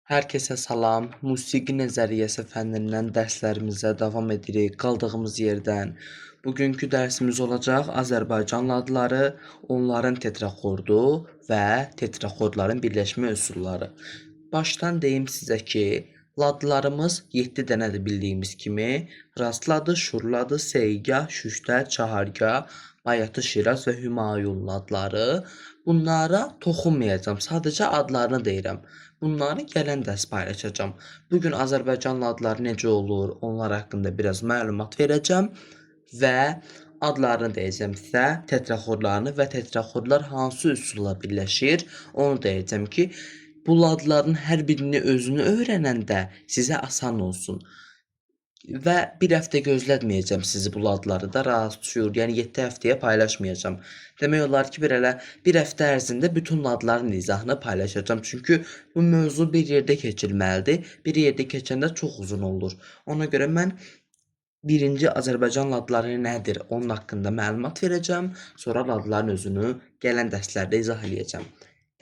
Herkese salam. Musiqi nəzəriyyəsi fənnindən dərslərimizə davam edirik qaldığımız yerdən. Bugünkü dərsimiz olacaq Azərbaycan ladları, onların tetrakordu və tetrakorların birləşmə üsulları. Başdan deyim sizə ki, ladlarımız 7 dənədir bildiyimiz kimi. Rastladı, şurladı, Seygah, Şüştər, Çahargah, Bayatı, Şiraz və Hümayun ladları. Bunlara toxunmayacağam. Sadəcə adlarını deyirəm. Bunları gələn dərs paylaşacağam. Bugün Azərbaycan ladları necə olur, onlar haqqında biraz məlumat verəcəm və adlarını deyəcəm sizə, tetrakorlarını və tetrakorlar hansı üsulla birləşir, onu deyəcəm ki, bu ladların hər birini özünü öyrənəndə sizə asan olsun. Və bir həftə gözlətməyəcəm sizi bu ladları da rahat düşür. Yəni 7 həftəyə paylaşmayacağam. Demək olar ki, bir həftə ərzində bütün ladların izahını paylaşacağam. Çünki bu mövzu bir yerdə keçilməlidir. Bir yerdə keçəndə çox uzun olur. Ona görə mən birinci Azərbaycan ladları nədir, onun haqqında məlumat verəcəm. Sonra ladların özünü gələn dərslərdə izah edəcəm.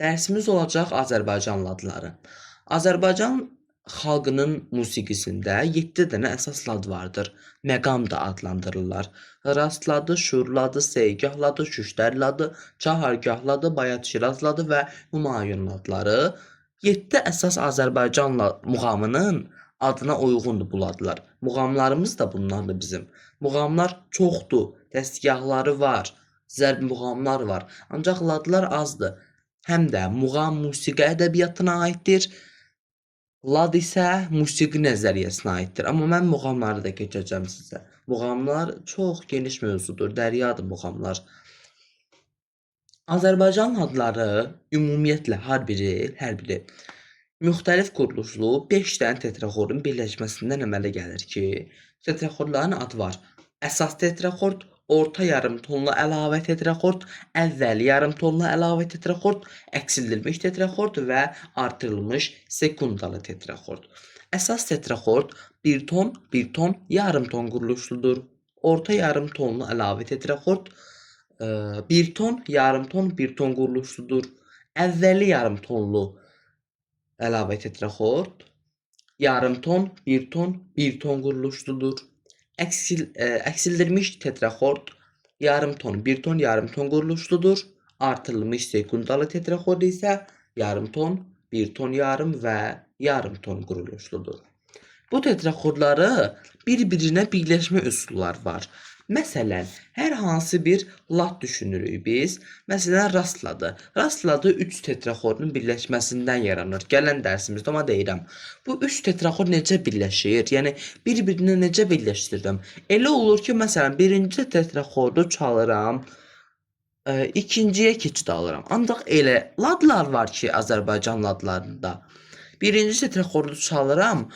Dərsimiz olacaq Azərbaycan ladları. Azərbaycan xalqının musiqisində 7 dənə əsas lad vardır. Məqam da adlandırırlar. Rastladı, şurladı, Seygahladı, Şüştərladı, Çahargahladı, Bayat Şirazladı və Humayun ladları 7 əsas Azərbaycan muğamının adına uyğundur bu ladlar. Muğamlarımız da bunlardır bizim. Muğamlar çoxdur, dəstgahları var, zərb muğamlar var. Ancaq ladlar azdır. Həm də muğam musiqi ədəbiyyatına aiddir. Lad isə musiqi nəzəriyyəsinə aiddir. Amma mən muğamları da keçəcəm sizə. Muğamlar çox geniş mövzudur, dəryadır muğamlar. Azərbaycan ladları ümumiyyətlə hər biri müxtəlif quruluşlu 5 dənə tetrakorun birləşməsindən əmələ gəlir ki, tetrakorların adı var. Əsas tetrakord, orta yarımtonlu əlavə tetrakord, əvvəl yarımtonlu əlavə tetrakord, əksildilmiş tetrakord və artırılmış sekundalı tetrakord. Əsas tetrakord bir ton, yarımton quruluşludur. Orta yarımtonlu əlavə tetrakord bir ton, bir ton quruluşludur. Əvvəli yarımtonlu əlavə tetrakord yarımton, bir ton quruluşludur. Əksildilmiş tetrakord yarımton, bir ton quruluşludur. Artırılmış sekundalı tetrakord isə yarımton, bir ton yarım və yarımton quruluşludur. Bu tetrakordları bir-birinə birləşmə üsulları var. Məsələn, hər hansı bir lad düşünürük biz. Məsələn, rastladı. Rastladı 3 tetrakordun birləşməsindən yaranır. Gələn dərsimizdə ona deyirəm. Bu 3 tetrakord necə birləşir? Yəni bir-birinə necə birləşdirirəm? Elə olur ki, məsələn, birinci tetrakordu çalıram, ikinciyə keçid alıram. Ancaq elə ladlar var ki, Azərbaycan ladlarında. Birinci tetrakordu çalıram,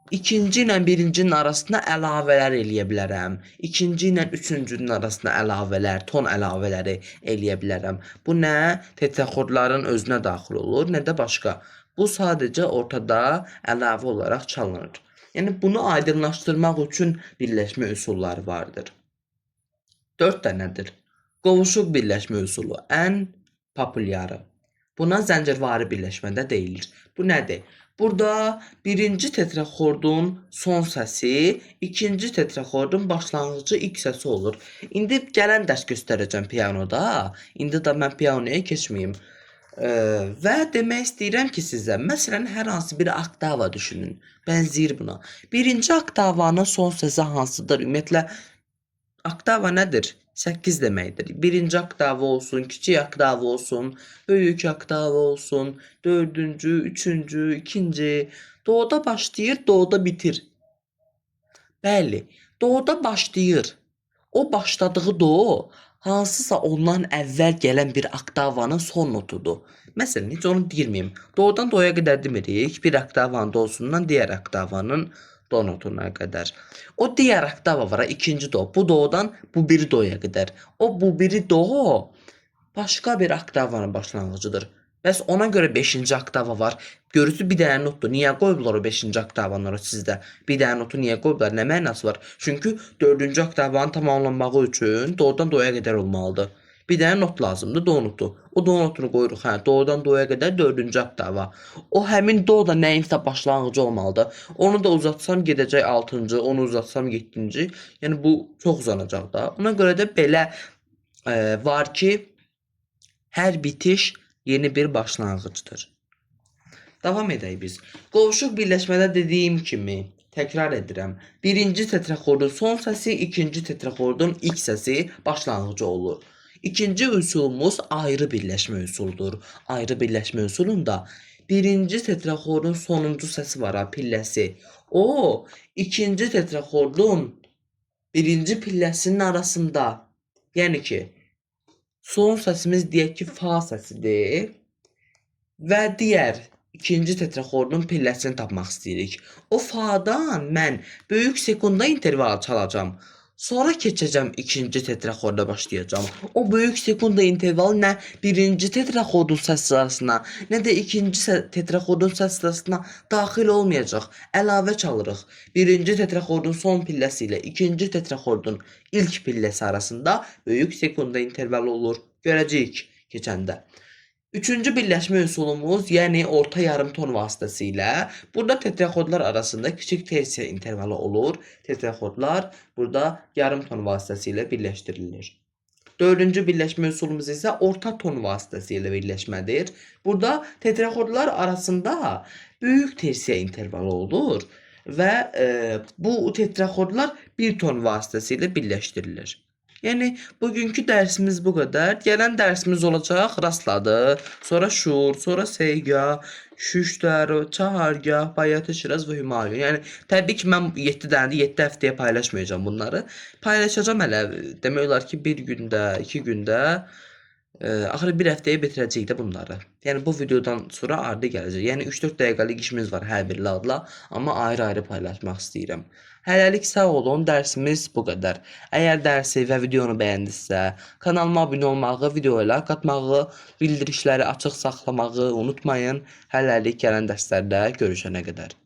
İkinci ilə birincinin arasına əlavələr eləyə bilərəm. İkinci ilə üçüncünün arasına əlavələr, ton əlavələri eləyə bilərəm. Bu nə tetrakordların özünə daxil olur, nə də başqa. Bu sadəcə ortada əlavə olaraq çalınır. Yəni bunu aydınlaşdırmaq üçün birləşmə üsulları vardır. 4 dənədir. Qovuşuq birləşmə üsulu ən populyarı. Buna zəncirvari birləşmə də deyilir. Bu nədir? Burada birinci tetrakordun son səsi, ikinci tetrakordun başlanğıcı ilk səsi olur. İndi gələn dərs göstərəcəm pianoda. İndi də mən pianoya keçməyim. Və demək istəyirəm ki sizə, məsələn, hər hansı bir oktava düşünün. Bənzəyir buna. Birinci oktavanın son səsi hansıdır? Ümumiyyətlə, oktava nədir? 8 deməkdir. Birinci oktava olsun, kiçik oktava olsun, böyük oktava olsun, dördüncü, üçüncü, ikinci. Do'da başlayır, do'da bitir. Bəli, do'da başlayır. O başladığı do hansısa ondan əvvəl gələn bir oktavanın son notudur. Məsələn, heç onu deyirməyim. Do'dan do'ya qədər demirik. Bir oktavanın do'sundan digər oktavanın do notuna qədər. O digər oktava var, ikinci do. Bu do'dan bu biri do'ya qədər. O bu biri do başqa bir oktavanın başlanğıcıdır. Bəs ona görə 5-ci oktava var. Görürsüz bir dənə notdur. Niyə qoyublar o 5-ci oktavanı sizdə? Bir dənə notu niyə qoyublar? Nə mənası var? Çünki 4-cü oktavanın tamamlanması üçün do'dan do'ya qədər olmalıdır. Bir dənə not lazımdır, do notu. O do notunu qoyuruq, hə, do'dan do'ya qədər 4-cü oktava. O həmin do da nəyinsə başlanğıcı olmalıdır. Onu da uzatsam gedəcək 6-cı, onu uzatsam 7-ci. Yəni bu çox uzanacaq da. Ona görə də belə var ki, hər bitiş yeni bir başlanğıcdır. Davam edək biz. Qovuşuq birləşmədə dediyim kimi, təkrar edirəm. Birinci tetraxordun son səsi, ikinci tetraxordun ilk səsi başlanğıcı olur. İkinci üsulumuz ayrı birləşmə üsuludur. Ayrı birləşmə üsulunda birinci tetraxordun sonuncu səsi var, pilləsi. O, ikinci tetraxordun birinci pilləsinin arasında. Yəni ki, son səsimiz deyək ki, fa səsidir və digər ikinci tetraxordun pilləsini tapmaq istəyirik. O fa'dan mən böyük sekunda interval çalacağım. Sonra keçəcəm ikinci tetraxorda başlayacağım. O böyük sekunda intervalı nə birinci tetraxordun səs sırasına, nə də ikinci tetraxordun səs sırasına daxil olmayacaq. Əlavə çalırıq. Birinci tetraxordun son pilləsi ilə ikinci tetraxordun ilk pilləsi arasında böyük sekunda intervalı olur. Görəcəyik keçəndə. Üçüncü birləşmə üsulumuz, yəni orta yarım ton vasitəsilə burada tetraxordlar arasında kiçik tersiya intervalı olur. Tetraxordlar burada yarım ton vasitəsilə birləşdirilir. Dördüncü birləşmə üsulumuz isə orta ton vasitəsilə birləşmədir. Burada tetraxordlar arasında böyük tersiya intervalı olur və bu tetraxordlar bir ton vasitəsilə birləşdirilir. Yəni bugünkü dərsimiz bu qədər. Gələn dərsimiz olacaq rastladı, sonra şur, sonra seygah, şüştər, çahargah, bayatı, şiraz və hümayun. Yəni təbii ki, mən 7 dənədir, 7 həftəyə paylaşmayacağam bunları. Paylaşacağam hələ demək olar ki, 1 gündə, 2 gündə. Axırı 1 həftəyə bitirəcəyik də bunları. Yəni bu videodan sonra ardı gələcək. Yəni 3-4 dəqiqəlik işimiz var hər bir adla, amma ayrı-ayrı paylaşmaq istəyirəm. Hələlik sağ olun, dərsimiz bu qədər. Əgər dərsi və videonu bəyəndinizsə, kanalıma abunə olmağı, videoya like atmağı, bildirişləri açıq saxlamağı unutmayın. Hələlik gələn dərslərdə görüşənə qədər.